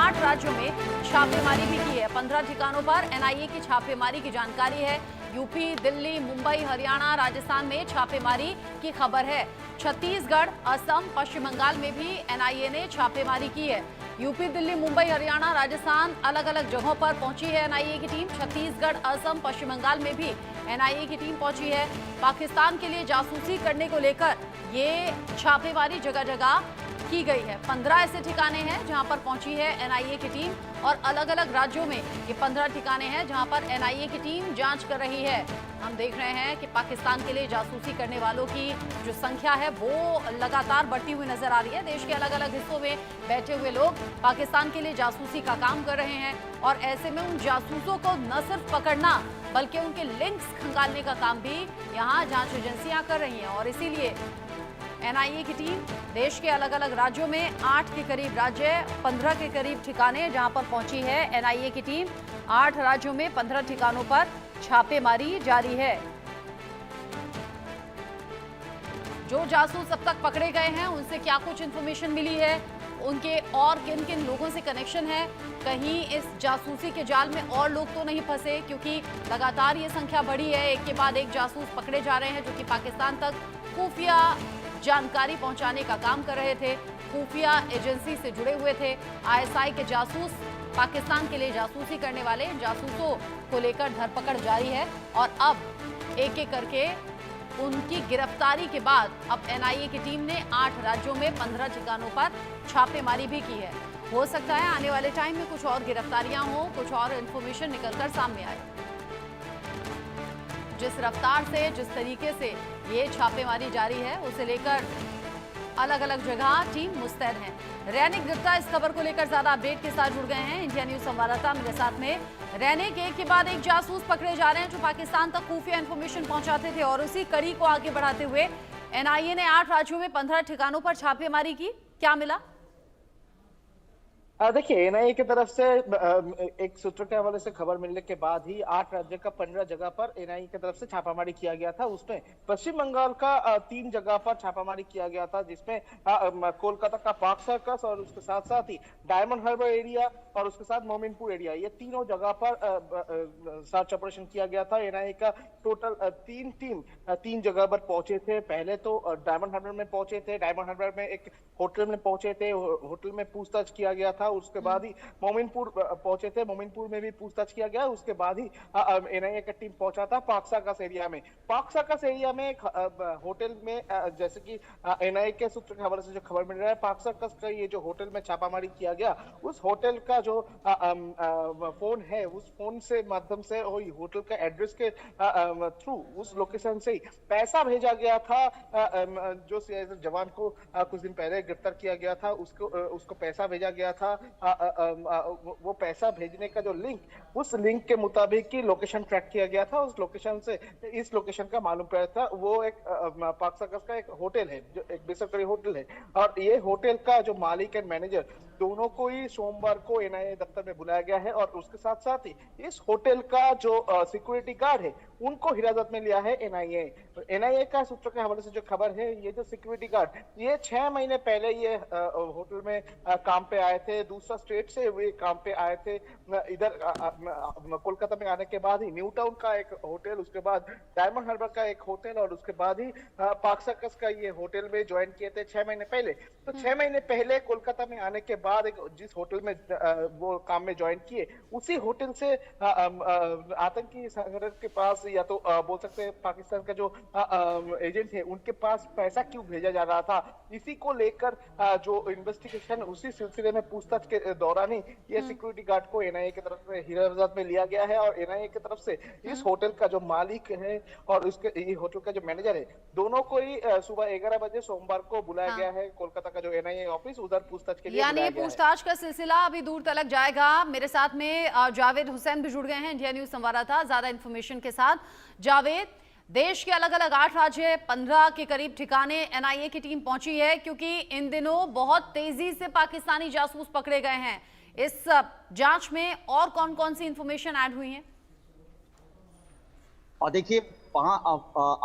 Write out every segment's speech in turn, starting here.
8 राज्यों में छापेमारी भी की है। 15 ठिकानों पर एनआईए की छापेमारी की जानकारी है। यूपी, दिल्ली, मुंबई, हरियाणा, राजस्थान में छापेमारी की खबर है। छत्तीसगढ़, असम, पश्चिम बंगाल में भी एनआईए ने छापेमारी की है। यूपी, दिल्ली, मुंबई, हरियाणा, राजस्थान अलग अलग जगहों पर पहुंची है एनआईए की टीम। छत्तीसगढ़, असम, पश्चिम बंगाल में भी एनआईए की टीम पहुंची है। पाकिस्तान के लिए जासूसी करने को लेकर ये छापेमारी जगह जगह की गई है। 15 ऐसे ठिकाने हैं जहां पर पहुंची है एनआईए की टीम और अलग अलग राज्यों में ये 15 ठिकाने हैं जहां पर एनआईए की टीम जांच कर रही है। हम देख रहे हैं कि पाकिस्तान के लिए जासूसी करने वालों की जो संख्या है वो लगातार बढ़ती हुई नजर आ रही है। देश के अलग अलग हिस्सों में बैठे हुए लोग पाकिस्तान के लिए जासूसी का काम कर रहे हैं और ऐसे में उन जासूसों को न सिर्फ पकड़ना बल्कि उनके लिंक्स खंगालने का काम भी यहाँ जांच एजेंसियां कर रही हैं। और इसीलिए एनआईए की टीम देश के अलग अलग राज्यों में 8 के करीब राज्य, 15 के करीब ठिकाने जहां पर पहुंची है एनआईए की टीम। 8 राज्यों में 15 ठिकानों पर छापेमारी जारी है। जो जासूस अब तक पकड़े गए हैं उनसे क्या कुछ इंफॉर्मेशन मिली है, उनके और किन किन लोगों से कनेक्शन है, कहीं इस जासूसी के जाल में और लोग तो नहीं फंसे, क्योंकि लगातार ये संख्या बढ़ी है। एक के बाद एक जासूस पकड़े जा रहे हैं जो कि पाकिस्तान तक खुफिया जानकारी पहुंचाने का काम कर रहे थे, खुफिया एजेंसी से जुड़े हुए थे। आईएसआई के जासूस पाकिस्तान के लिए जासूसी करने वाले जासूसों को लेकर धरपकड़ जारी है और अब एक एक करके उनकी गिरफ्तारी के बाद अब एनआईए की टीम ने 8 राज्यों में 15 ठिकानों पर छापेमारी भी की है। हो सकता है आने वाले टाइम में कुछ और गिरफ्तारियां हो, कुछ और इंफॉर्मेशन निकलकर सामने आए। जिस रफ्तार से, जिस तरीके से ये छापेमारी जारी है उसे लेकर अलग अलग जगह टीम मुस्तैद है। रैनिक गुप्ता इस खबर को लेकर ज्यादा अपडेट के साथ जुड़ गए हैं। इंडिया न्यूज संवाददाता मेरे साथ में। रैनिक, एक के बाद एक जासूस पकड़े जा रहे हैं जो पाकिस्तान तक खुफिया इंफॉर्मेशन पहुंचाते थे और उसी कड़ी को आगे बढ़ाते हुए एनआईए ने 8 राज्यों में 15 ठिकानों पर छापेमारी की। क्या मिला? देखिए, एनआईए की तरफ से एक सूत्र के हवाले से खबर मिलने के बाद ही 8 राज्य का 15 जगह पर एनआईए की तरफ से छापामारी किया गया था। उसमें पश्चिम बंगाल का 3 जगह पर छापामारी किया गया था, जिसमें कोलकाता का पार्क सर्कस और उसके साथ साथ ही डायमंड हार्बर एरिया और उसके साथ मोमिनपुर एरिया, ये तीनों जगह पर सर्च ऑपरेशन किया गया था। एनआईए का टोटल 3 टीम 3 जगह पर पहुंचे थे। पहले तो डायमंड हार्बर में पहुंचे थे, डायमंड हार्बर में एक होटल में पहुंचे थे, होटल में पूछताछ किया गया था। उसके बाद ही मोमिनपुर पहुंचे थे, मोमिनपुर में भी पूछताछ किया गया। उसके बाद ही एनआईए का टीम पहुंचा था पाक सर्कस एरिया में। पाक सर्कस एरिया में एक होटल में, जैसे कि एनआईए के सूत्र के हवाले से जो खबर मिल रहा है, पाक सर्कस का ये जो होटल में छापामारी किया गया, उस होटल का जो फोन है, उस फोन से माध्यम से होटल का एड्रेस के थ्रू उस लोकेशन से ही पैसा भेजा गया था। जो सीआईएसएफ जवान को कुछ दिन पहले गिरफ्तार किया गया था, उसको पैसा भेजा गया था। वो पैसा भेजने का जो लिंक, उस लिंक के मुताबिक ही लोकेशन ट्रैक किया गया था। उस लोकेशन से इस लोकेशन का मालूम पड़ा था। वो एक पाक सर्कस का एक होटल है, जो एक बेसरकारी होटल है, और ये होटल का जो मालिक एंड मैनेजर दोनों को ही सोमवार को एनआईए दफ्तर में बुलाया गया है। और उसके साथ साथ ही इस होटल का जो सिक्योरिटी गार्ड है उनको हिरासत में लिया है एनआईए। एनआईए का सूत्र के हवाले से जो खबर है, ये जो सिक्योरिटी गार्ड, ये 6 महीने पहले ये होटल में काम पे आए थे। दूसरा स्टेट से वे काम पे आए थे। इधर कोलकाता में आने के बाद ही न्यू टाउन का एक होटल, उसके बाद डायमंड हार्बर का एक होटल और उसके बाद ही पाक सर्कस का ये होटल में ज्वाइन किए थे 6 महीने पहले। तो 6 महीने पहले कोलकाता में आने के बाद जिस होटल में वो काम में ज्वाइन किए, उसी होटल से आतंकी संगठन के पास, या तो बोल सकते हैं पाकिस्तान का जो एजेंट है उनके पास पैसा क्यों भेजा जा रहा था, इसी को लेकर जो इन्वेस्टिगेशन, उसी सिलसिले में पूछताछ के दौरान ही ये सिक्योरिटी गार्ड को एनआईए की तरफ से हिरासत में लिया गया है। और एनआईए की तरफ से इस होटल का जो मालिक है और उसके होटल का जो मैनेजर है, दोनों को ही सुबह 11 बजे सोमवार को बुलाया गया है कोलकाता का जो एनआईए ऑफिस, उधर पूछताछ के लिए यानी बुलाया गया है। पूछताछ का सिलसिला अभी दूर तलक जाएगा। मेरे साथ में जावेद हुसैन भी जुड़ गए हैं, इंडिया न्यूज संवाददाता, ज्यादा इंफॉर्मेशन के साथ। जावेद, देश के अलग अलग 8 राज्य, 15 के करीब ठिकाने एनआईए की टीम पहुंची है, क्योंकि इन दिनों बहुत तेजी से पाकिस्तानी जासूस पकड़े गए हैं। इस जांच में और कौन कौन सी इंफॉर्मेशन ऐड हुई है? और देखिए, वहाँ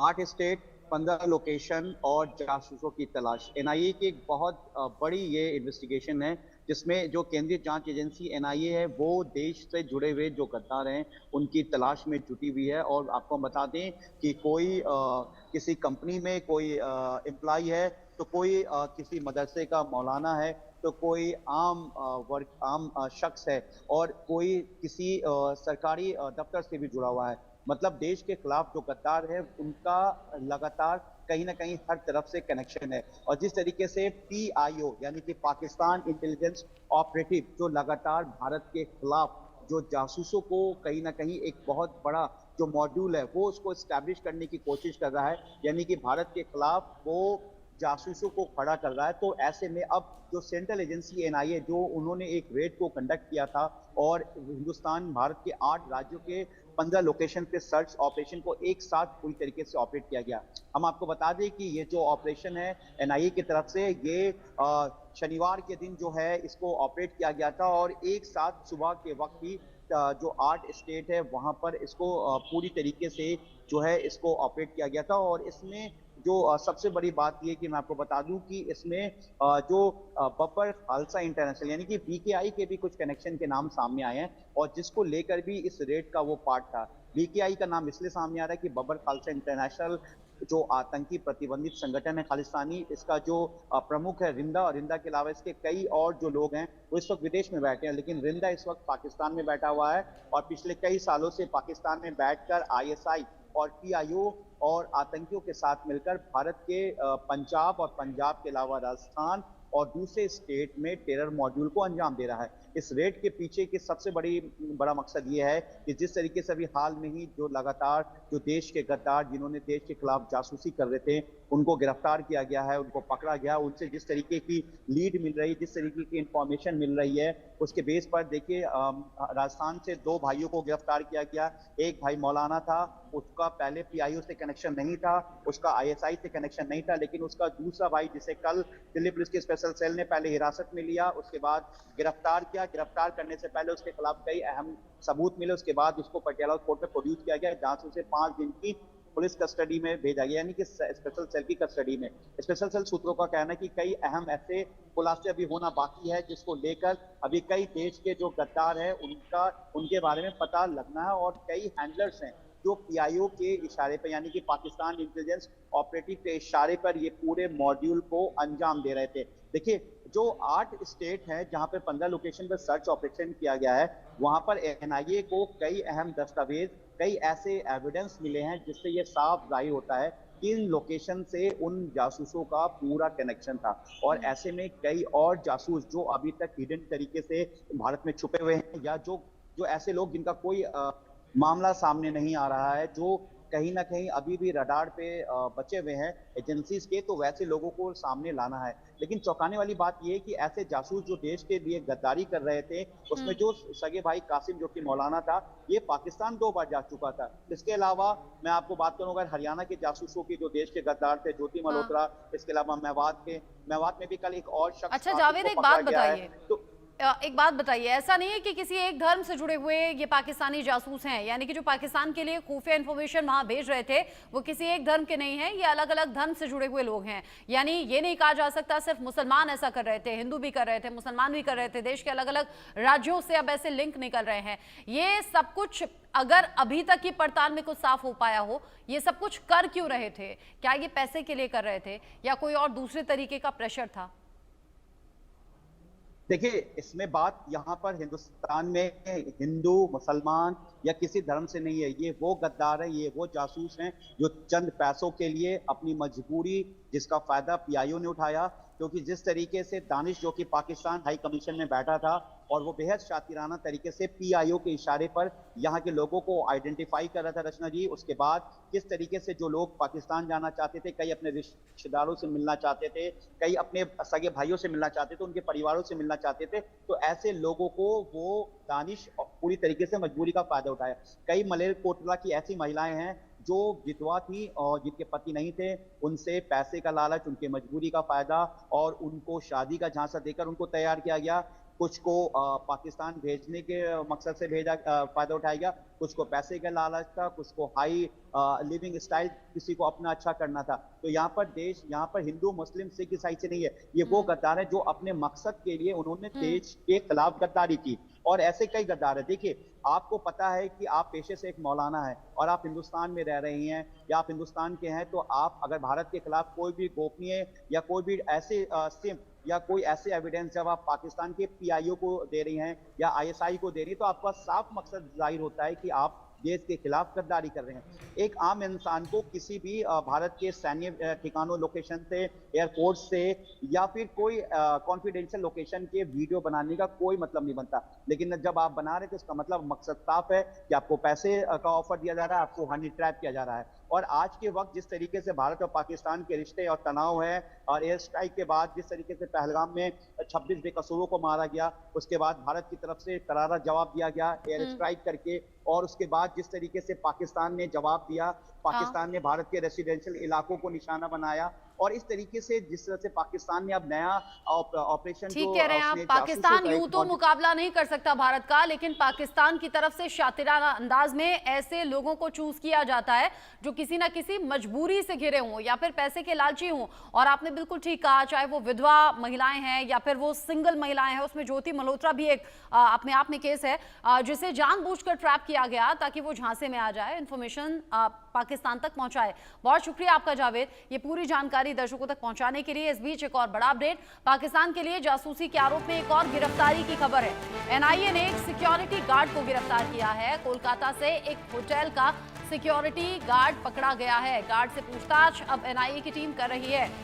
8 स्टेट, 15 लोकेशन और जासूसों की तलाश। एनआईए की एक बहुत बड़ी ये इन्वेस्टिगेशन है जिसमें जो केंद्रीय जांच एजेंसी एनआईए है वो देश से जुड़े हुए जो गद्दार हैं उनकी तलाश में जुटी हुई है। और आपको हम बता दें कि कोई किसी कंपनी में कोई एम्प्लॉय है, तो कोई किसी मदरसे का मौलाना है, तो कोई आम शख्स है, और कोई किसी सरकारी दफ्तर से भी जुड़ा हुआ है। मतलब देश के खिलाफ जो गद्दार है उनका लगातार कहीं ना कहीं हर तरफ से कनेक्शन है। और जिस तरीके से पीआईओ यानी कि पाकिस्तान इंटेलिजेंस ऑपरेटिव जो लगातार भारत के खिलाफ जो जासूसों को कहीं ना कहीं एक बहुत बड़ा जो मॉड्यूल है वो उसको स्टैब्लिश करने की कोशिश कर रहा है, यानी कि भारत के खिलाफ वो जासूसों को खड़ा कर रहा है। तो ऐसे में अब जो सेंट्रल एजेंसी एनआईए जो उन्होंने एक रेड को कंडक्ट किया था और हिंदुस्तान भारत के 8 राज्यों के 15 लोकेशन पे सर्च ऑपरेशन को एक साथ पूरी तरीके से ऑपरेट किया गया। हम आपको बता दें कि ये जो ऑपरेशन है एनआईए की तरफ से ये शनिवार के दिन जो है इसको ऑपरेट किया गया था, और एक साथ सुबह के वक्त ही जो 8 स्टेट है वहां पर इसको पूरी तरीके से जो है इसको ऑपरेट किया गया था। और इसमें जो सबसे बड़ी बात ये कि मैं आपको बता दूं कि इसमें जो बब्बर खालसा इंटरनेशनल यानी कि बीकेआई के भी कुछ कनेक्शन के नाम सामने आए हैं, और जिसको लेकर भी इस रेड का वो पार्ट था। बीकेआई का नाम इसलिए सामने आ रहा है कि बब्बर खालसा इंटरनेशनल जो आतंकी प्रतिबंधित संगठन है खालिस्तानी, इसका जो प्रमुख है रिंदा, और रिंदा के अलावा इसके कई और जो लोग हैं वो इस वक्त विदेश में बैठे हैं, लेकिन रिंदा इस वक्त पाकिस्तान में बैठा हुआ है और पिछले कई सालों से पाकिस्तान में बैठकर आईएसआई और पीआईओ और आतंकियों के साथ मिलकर भारत के पंजाब और पंजाब के अलावा राजस्थान और दूसरे स्टेट में टेरर मॉड्यूल को अंजाम दे रहा है। इस रेड के पीछे की सबसे बड़ा मकसद ये है कि जिस तरीके से अभी हाल में ही जो लगातार जो देश के गद्दार जिन्होंने देश के खिलाफ जासूसी कर रहे थे उनको गिरफ्तार किया गया है, उनको पकड़ा गया, उनसे जिस तरीके की लीड मिल रही है, जिस तरीके की इंफॉर्मेशन मिल रही है, उसके बेस पर देखिए राजस्थान से 2 भाइयों को गिरफ्तार किया गया। एक भाई मौलाना था, उसका पहले पीआईओ से कनेक्शन नहीं था, उसका आईएसआई से कनेक्शन नहीं था, लेकिन उसका दूसरा भाई जिसे कल दिल्ली पुलिस के स्पेशल सेल ने पहले हिरासत में लिया, उसके बाद गिरफ्तार किया। गिरफ्तार करने से पहले उसके खिलाफ कई अहम सबूत मिले, उसके बाद उसको पटियाला कोर्ट में प्रोड्यूस किया गया, जहां से उसे 5 दिन की पुलिस कस्टडी में भेजा गया, यानी कि स्पेशल सेल की कस्टडी में। स्पेशल सेल सूत्रों का कहना है कि कई अहम ऐसे खुलासे अभी होना बाकी है जिसको लेकर अभी कई देश के जो गद्दार है उनके बारे में पता लगना है, और कई हैंडलर्स हैं जो पीआईओ के इशारे पर यानी कि पाकिस्तान इंटेलिजेंस ऑपरेटिव के इशारे पर ये पूरे मॉड्यूल को अंजाम दे रहे थे। देखिए जो 8 स्टेट है जहां पे 15 लोकेशन पर सर्च ऑपरेशन किया गया है, वहां पर एनआईए को कई अहम दस्तावेज, कई ऐसे एविडेंस मिले हैं जिससे ये साफ जाहिर होता है कि इन लोकेशन से उन जासूसों का पूरा कनेक्शन था। और ऐसे में कई और जासूस जो अभी तक हिडन तरीके से भारत में छुपे हुए हैं, या जो ऐसे लोग जिनका कोई मामला सामने नहीं आ रहा है, जो कहीं ना कहीं अभी भी रडार पे बचे हुए हैं एजेंसीज के, तो वैसे लोगों को सामने लाना है। लेकिन चौंकाने वाली बात यह है कि ऐसे जासूस जो देश के लिए गद्दारी कर रहे थे, उसमें जो सगे भाई कासिम जो कि मौलाना था, ये पाकिस्तान 2 बार जा चुका था। इसके अलावा मैं आपको बात करूं अगर हरियाणा के जासूसों की जो देश के गद्दार थे, ज्योति मल्होत्रा, इसके अलावा मेवात में भी कल एक और शख्स। अच्छा जावेद, एक बात बताइए, एक बात बताइए, ऐसा नहीं है कि किसी एक धर्म से जुड़े हुए ये पाकिस्तानी जासूस हैं, यानी कि जो पाकिस्तान के लिए खुफिया इंफॉर्मेशन वहां भेज रहे थे वो किसी एक धर्म के नहीं हैं, ये अलग अलग धर्म से जुड़े हुए लोग हैं। यानी ये नहीं कहा जा सकता सिर्फ मुसलमान ऐसा कर रहे थे, हिंदू भी कर रहे थे, मुसलमान भी कर रहे थे, देश के अलग अलग राज्यों से अब ऐसे लिंक निकल रहे हैं। ये सब कुछ अगर अभी तक की पड़ताल में कुछ साफ हो पाया हो, ये सब कुछ कर क्यों रहे थे? क्या ये पैसे के लिए कर रहे थे या कोई और दूसरे तरीके का प्रेशर था? देखिए इसमें बात यहाँ पर हिंदुस्तान में हिंदू मुसलमान या किसी धर्म से नहीं है। ये वो गद्दार है, ये वो जासूस हैं जो चंद पैसों के लिए अपनी मजबूरी जिसका फायदा पीआईओ ने उठाया। क्योंकि जिस तरीके से दानिश जो कि पाकिस्तान हाई कमीशन में बैठा था और वो बेहद शातिराना तरीके से पीआईओ के इशारे पर यहाँ के लोगों को आइडेंटिफाई कर रहा था रचना जी, उसके बाद किस तरीके से जो लोग पाकिस्तान जाना चाहते थे, कई अपने रिश्तेदारों से मिलना चाहते थे, कई अपने सगे भाइयों से मिलना चाहते थे, उनके परिवारों से मिलना चाहते थे, तो ऐसे लोगों को वो दानिश पूरी तरीके से मजबूरी का फायदा उठाया। कई मलेरकोटला की ऐसी महिलाएं हैं जो विधवा थी और जिनके पति नहीं थे, उनसे पैसे का लालच, उनके मजबूरी का फायदा और उनको शादी का झांसा देकर उनको तैयार किया गया। कुछ को पाकिस्तान भेजने के मकसद से भेजा, फायदा उठाया गया, कुछ को पैसे का लालच था, कुछ को हाई लिविंग स्टाइल, किसी को अपना अच्छा करना था। तो यहाँ पर हिंदू मुस्लिम सिख ईसाई से नहीं है, ये वो गद्दार है जो अपने मकसद के लिए उन्होंने देश के खिलाफ गद्दारी की। और ऐसे कई गद्दार है। देखिए, आपको पता है कि आप पेशे से एक मौलाना है और आप हिंदुस्तान में रह रही हैं या आप हिंदुस्तान के हैं, तो आप अगर भारत के खिलाफ कोई भी गोपनीय या कोई भी ऐसे सिम या कोई ऐसे एविडेंस जब आप पाकिस्तान के पीआईओ को दे रही हैं या आईएसआई को दे रही हैं, तो आपका साफ मकसद जाहिर होता है कि आप देश के खिलाफ गद्दारी कर रहे हैं। एक आम इंसान को किसी भी भारत के सैन्य ठिकानों, लोकेशन से, एयरपोर्ट से या फिर कोई कॉन्फिडेंशियल लोकेशन के वीडियो बनाने का कोई मतलब नहीं बनता। लेकिन जब आप बना रहे तो इसका मतलब मकसद साफ है कि आपको पैसे का ऑफर दिया जा रहा है, आपको हनी ट्रैप किया जा रहा है। और आज के वक्त जिस तरीके से भारत और पाकिस्तान के रिश्ते और तनाव है, और एयर स्ट्राइक के बाद जिस तरीके से पहलगाम में 26 बेकसूरों को मारा गया, उसके बाद भारत की तरफ से करारा जवाब दिया गया एयर स्ट्राइक करके, और उसके बाद जिस तरीके से पाकिस्तान ने जवाब दिया, पाकिस्तान ने भारत के रेसिडेंशियल इलाकों को निशाना बनाया, और इस तरीके से जिस तरह से पाकिस्तान ने अब नया ऑपरेशन, ठीक कह रहे हैं आप, पाकिस्तान यूं तो मुकाबला नहीं कर सकता भारत का, लेकिन पाकिस्तान की तरफ से शातिराना अंदाज में ऐसे लोगों को चूज किया जाता है जो किसी ना किसी मजबूरी से घिरे हों या फिर पैसे के लालची हों। और आपने बिल्कुल ठीक कहा, चाहे वो विधवा महिलाएं हैं या फिर वो सिंगल महिलाएं हैं, उसमें ज्योति मल्होत्रा भी एक अपने आप में केस है जिसे जानबूझकर ट्रैप किया गया ताकि वो झांसे में आ जाए, इंफॉर्मेशन पाकिस्तान तक पहुंचाए। बहुत शुक्रिया आपका जावेद, ये पूरी जानकारी दर्शकों तक पहुंचाने के लिए। इस बीच एक और बड़ा अपडेट, पाकिस्तान के लिए जासूसी के आरोप में एक और गिरफ्तारी की खबर है। एनआईए ने एक सिक्योरिटी गार्ड को गिरफ्तार किया है। कोलकाता से एक होटल का सिक्योरिटी गार्ड पकड़ा गया है। गार्ड से पूछताछ अब एनआईए की टीम कर रही है।